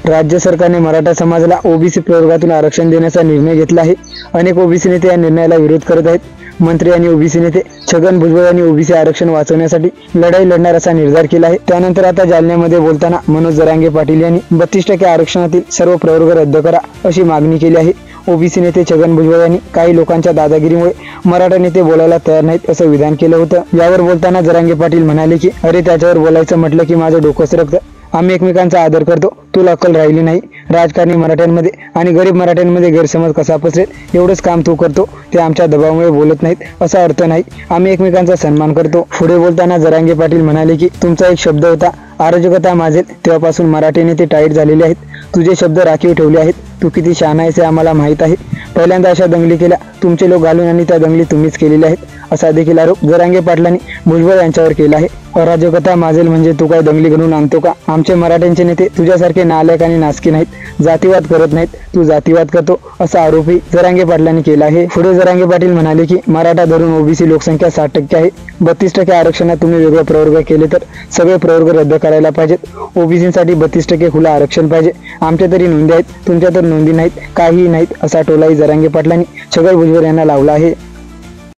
राज्य सरकारने मराठा समाजाला ओबीसी प्रवर्गातून आरक्षण देण्याचा निर्णय घेतला आहे। अनेक ओबीसी नेते या निर्णयाला विरोध करत आहेत। मंत्री आणि ओबीसी नेते छगन भुजबळ यांनी ओबीसी आरक्षण वाचवण्यासाठी लढाई लढणार असा निर्धार केला आहे। त्यानंतर आता जालन्यामध्ये बोलताना मनोज जरांगे पाटील यांनी 32% आरक्षणातील सर्व प्रवर्ग रद्द करा अशी मागणी केली आहे। ओबीसी नेते छगन भुजबळ यांनी काही लोकांच्या दादागिरीमुळे मराठा नेते बोलायला तयार नाहीत असं विधान केलं होतं। यावर बोलताना जरांगे पाटील म्हणाले की अरे त्याच्यावर बोलायचं म्हटलं की माझं डोकं सरकतं। आम्ही एकमेकांचा आदर करतो, तुला अक्कल राहिली नाही। राजकारणी मराठ्यांमध्ये आणि गरीब मराठ्यांमध्ये गैरसमज कसा पसरेल एवढंच काम तू करतो, ते आमच्या दबावामुळे बोलत नाहीत असा अर्थ नाही। आम्ही एकमेकांचा सन्मान करतो। पुढे बोलताना जरांगे पाटील म्हणाले की तुमचा एक शब्द होता अराजकता माजेल, तेव्हापासून मराठी नेते टाईट झालेले आहेत। तुझे शब्द राखीव ठेवले आहेत। तू किती शहाणा आहेस हे आम्हाला माहीत आहे। पहिल्यांदा अशा दंगली केल्या तुमचे लोक घालून आणि त्या दंगली तुम्हीच केलेल्या आहेत असा देखील आरोप जरांगे पाटलांनी भुजबळ यांच्यावर केला आहे। अराजकता माजेल म्हणजे तू काय दंगली घडवून आणतो का? आमचे मराठ्यांचे नेते तुझ्यासारखे नालायक आणि नासकी नाहीत, जातीवाद करत नाहीत, तू जातीवाद करतो असा आरोपही जरांगे पाटलांनी केला आहे। पुढे जरांगे पाटील म्हणाले की मराठा धरून ओबीसी लोकसंख्या 60% आहे। 32% आरक्षणात तुम्ही वेगळे प्रवर्ग केले तर सगळे प्रवर्ग रद्द करायला पाहिजेत। ओबीसीसाठी 32% खुलं आरक्षण पाहिजे। आमच्या तरी नोंदी आहेत, तुमच्या तर नोंदी नाहीत, काहीही नाहीत असा टोलाही जरांगे पाटलांनी छगन भुजबळ यांना लावला आहे।